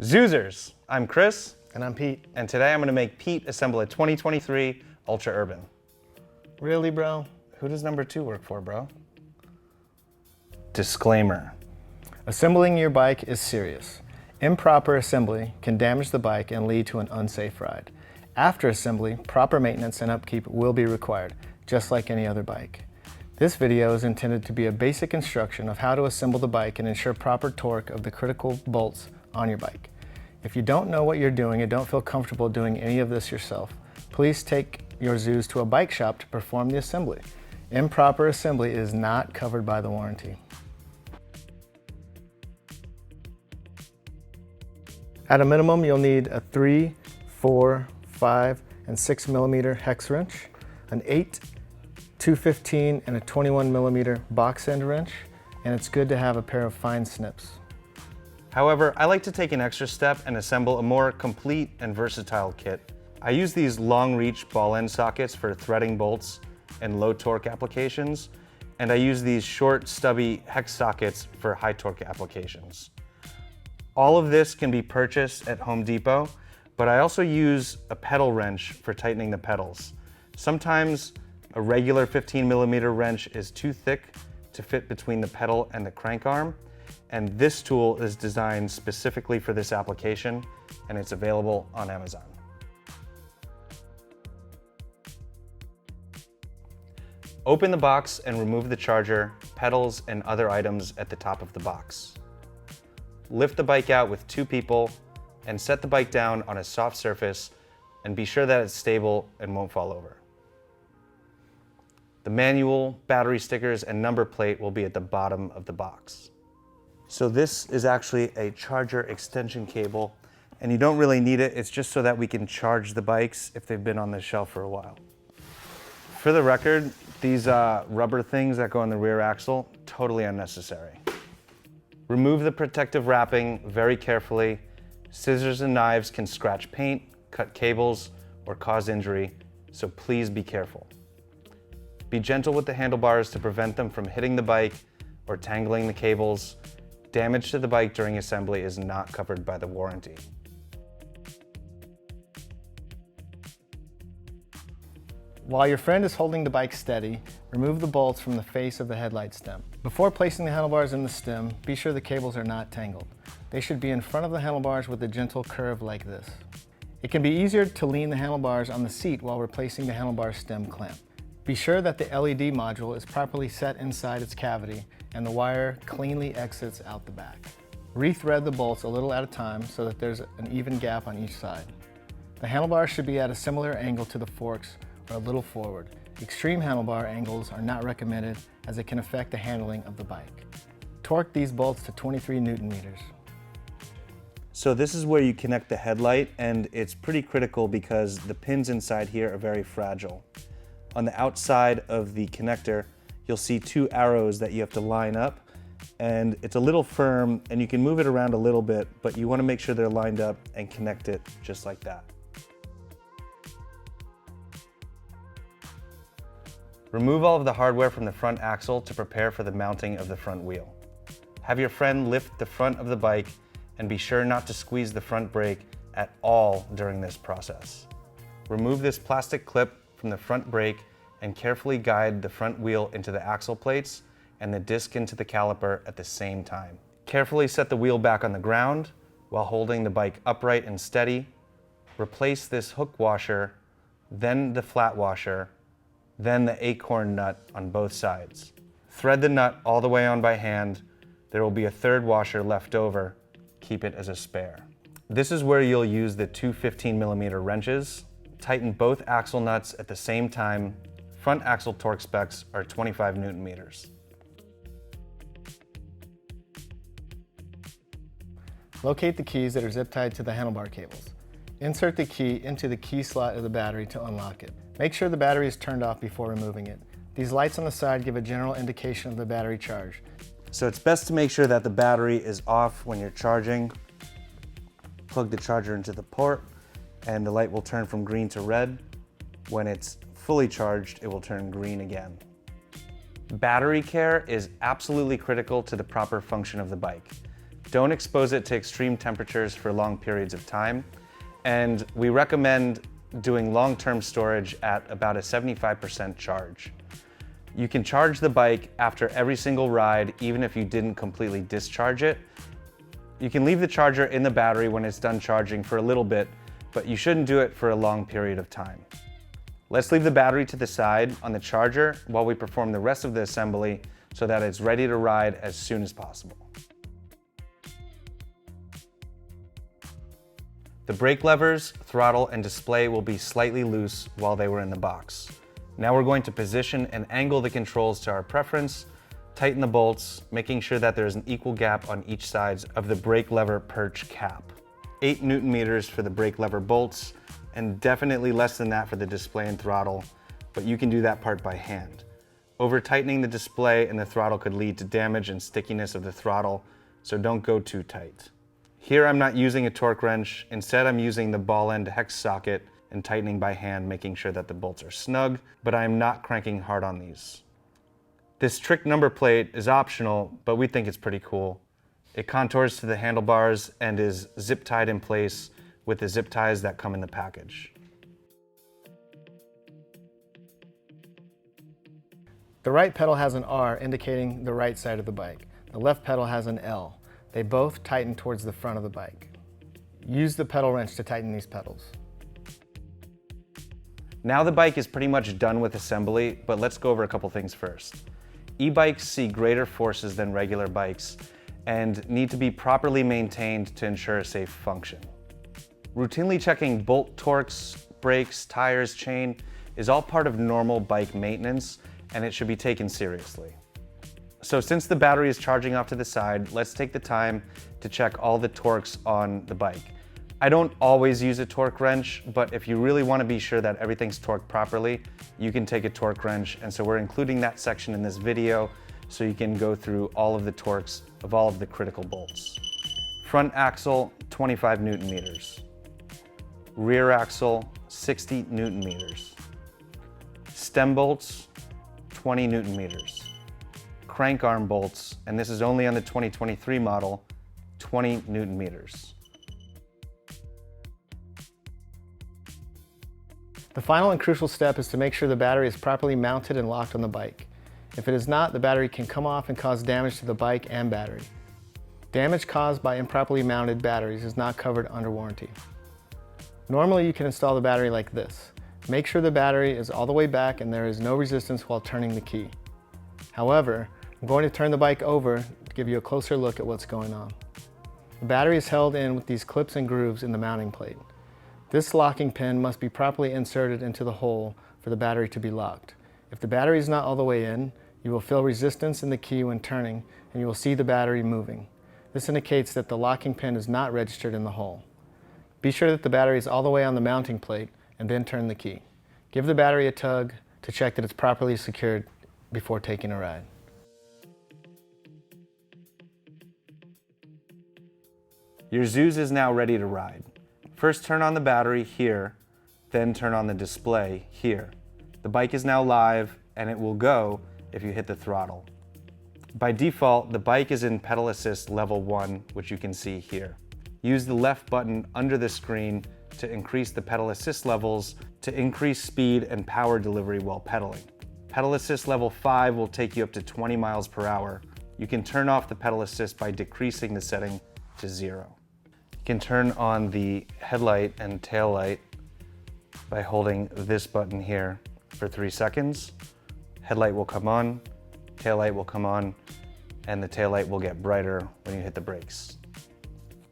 ZOOZers, I'm Chris. And I'm Pete. And today I'm going to make Pete assemble a 2023 Ultra Urban. Really, bro? Who does number 2 work for, bro? Disclaimer. Assembling your bike is serious. Improper assembly can damage the bike and lead to an unsafe ride. After assembly, proper maintenance and upkeep will be required, just like any other bike. This video is intended to be a basic instruction of how to assemble the bike and ensure proper torque of the critical bolts on your bike. If you don't know what you're doing and don't feel comfortable doing any of this yourself, please take your ZOOZ to a bike shop to perform the assembly. Improper assembly is not covered by the warranty. At a minimum, you'll need a 3, 4, 5, and 6 millimeter hex wrench, an 8, 215, and a 21 millimeter box end wrench, and it's good to have a pair of fine snips. However, I like to take an extra step and assemble a more complete and versatile kit. I use these long reach ball end sockets for threading bolts and low torque applications, and I use these short stubby hex sockets for high torque applications. All of this can be purchased at Home Depot, but I also use a pedal wrench for tightening the pedals. Sometimes a regular 15 millimeter wrench is too thick to fit between the pedal and the crank arm, and this tool is designed specifically for this application, and it's available on Amazon. Open the box and remove the charger, pedals, and other items at the top of the box. Lift the bike out with 2 people and set the bike down on a soft surface and be sure that it's stable and won't fall over. The manual, battery stickers, and number plate will be at the bottom of the box. So this is actually a charger extension cable, and you don't really need it. It's just so that we can charge the bikes if they've been on the shelf for a while. For the record, these rubber things that go on the rear axle, totally unnecessary. Remove the protective wrapping very carefully. Scissors and knives can scratch paint, cut cables, or cause injury, so please be careful. Be gentle with the handlebars to prevent them from hitting the bike or tangling the cables. Damage to the bike during assembly is not covered by the warranty. While your friend is holding the bike steady, remove the bolts from the face of the headlight stem. Before placing the handlebars in the stem, be sure the cables are not tangled. They should be in front of the handlebars with a gentle curve like this. It can be easier to lean the handlebars on the seat while replacing the handlebar stem clamp. Be sure that the LED module is properly set inside its cavity and the wire cleanly exits out the back. Rethread the bolts a little at a time so that there's an even gap on each side. The handlebars should be at a similar angle to the forks or a little forward. Extreme handlebar angles are not recommended as it can affect the handling of the bike. Torque these bolts to 23 Newton meters. So this is where you connect the headlight, and it's pretty critical because the pins inside here are very fragile. On the outside of the connector, you'll see 2 arrows that you have to line up, and it's a little firm and you can move it around a little bit, but you want to make sure they're lined up and connect it just like that. Remove all of the hardware from the front axle to prepare for the mounting of the front wheel. Have your friend lift the front of the bike and be sure not to squeeze the front brake at all during this process. Remove this plastic clip from the front brake and carefully guide the front wheel into the axle plates and the disc into the caliper at the same time. Carefully set the wheel back on the ground while holding the bike upright and steady. Replace this hook washer, then the flat washer, then the acorn nut on both sides. Thread the nut all the way on by hand. There will be a 3rd washer left over. Keep it as a spare. This is where you'll use the 2 15 millimeter wrenches. Tighten both axle nuts at the same time. Front axle torque specs are 25 Newton meters. Locate the keys that are zip tied to the handlebar cables. Insert the key into the key slot of the battery to unlock it. Make sure the battery is turned off before removing it. These lights on the side give a general indication of the battery charge. So it's best to make sure that the battery is off when you're charging. Plug the charger into the port and the light will turn from green to red. When it's fully charged, it will turn green again. Battery care is absolutely critical to the proper function of the bike. Don't expose it to extreme temperatures for long periods of time. And we recommend doing long-term storage at about a 75% charge. You can charge the bike after every single ride, even if you didn't completely discharge it. You can leave the charger in the battery when it's done charging for a little bit, but you shouldn't do it for a long period of time. Let's leave the battery to the side on the charger while we perform the rest of the assembly so that it's ready to ride as soon as possible. The brake levers, throttle, and display will be slightly loose while they were in the box. Now we're going to position and angle the controls to our preference, tighten the bolts, making sure that there's an equal gap on each side of the brake lever perch cap. 8 Newton meters for the brake lever bolts, and definitely less than that for the display and throttle, but you can do that part by hand. Over-tightening the display and the throttle could lead to damage and stickiness of the throttle, so don't go too tight. Here I'm not using a torque wrench, instead I'm using the ball end hex socket and tightening by hand, making sure that the bolts are snug, but I am not cranking hard on these. This trick number plate is optional, but we think it's pretty cool. It contours to the handlebars and is zip tied in place with the zip ties that come in the package. The right pedal has an R indicating the right side of the bike. The left pedal has an L. They both tighten towards the front of the bike. Use the pedal wrench to tighten these pedals. Now the bike is pretty much done with assembly, but let's go over a couple things first. E-bikes see greater forces than regular bikes and need to be properly maintained to ensure a safe function. Routinely checking bolt torques, brakes, tires, chain is all part of normal bike maintenance, and it should be taken seriously. So since the battery is charging off to the side, let's take the time to check all the torques on the bike. I don't always use a torque wrench, but if you really want to be sure that everything's torqued properly, you can take a torque wrench, and so we're including that section in this video so you can go through all of the torques of all of the critical bolts. Front axle, 25 Newton meters. Rear axle, 60 Newton meters. Stem bolts, 20 Newton meters. Crank arm bolts, and this is only on the 2023 model, 20 Newton meters. The final and crucial step is to make sure the battery is properly mounted and locked on the bike. If it is not, the battery can come off and cause damage to the bike and battery. Damage caused by improperly mounted batteries is not covered under warranty. Normally you can install the battery like this. Make sure the battery is all the way back and there is no resistance while turning the key. However, I'm going to turn the bike over to give you a closer look at what's going on. The battery is held in with these clips and grooves in the mounting plate. This locking pin must be properly inserted into the hole for the battery to be locked. If the battery is not all the way in, you will feel resistance in the key when turning and you will see the battery moving. This indicates that the locking pin is not registered in the hole. Be sure that the battery is all the way on the mounting plate and then turn the key. Give the battery a tug to check that it's properly secured before taking a ride. Your ZOOZ is now ready to ride. First turn on the battery here, then turn on the display here. The bike is now live and it will go if you hit the throttle. By default, the bike is in pedal assist level 1, which you can see here. Use the left button under the screen to increase the pedal assist levels to increase speed and power delivery while pedaling. Pedal assist level 5 will take you up to 20 miles per hour. You can turn off the pedal assist by decreasing the setting to 0. You can turn on the headlight and tail light by holding this button here for 3 seconds. Headlight will come on, tail light will come on, and the tail light will get brighter when you hit the brakes.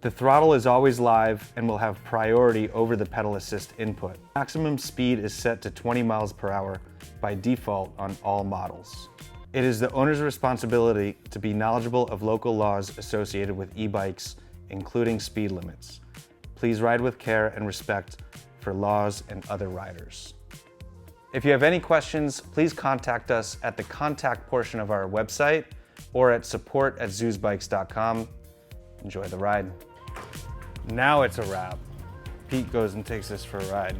The throttle is always live and will have priority over the pedal assist input. Maximum speed is set to 20 miles per hour by default on all models. It is the owner's responsibility to be knowledgeable of local laws associated with e-bikes, including speed limits. Please ride with care and respect for laws and other riders. If you have any questions, please contact us at the contact portion of our website or at support@zoozbikes.com. Enjoy the ride. Now it's a wrap. Pete goes and takes us for a ride.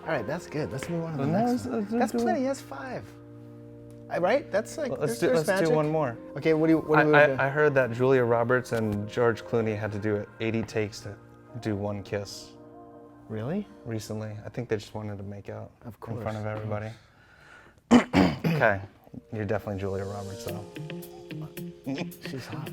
All right, that's good. Let's move on to the next one. That's plenty, that's 5. Right? That's like, Let's there's do magic. one more. Okay, what do you want to do? I heard that Julia Roberts and George Clooney had to do it 80 takes to do one kiss Really? recently. I think they just wanted to make out Of in front of course. everybody. Okay, you're definitely Julia Roberts though. She's hot.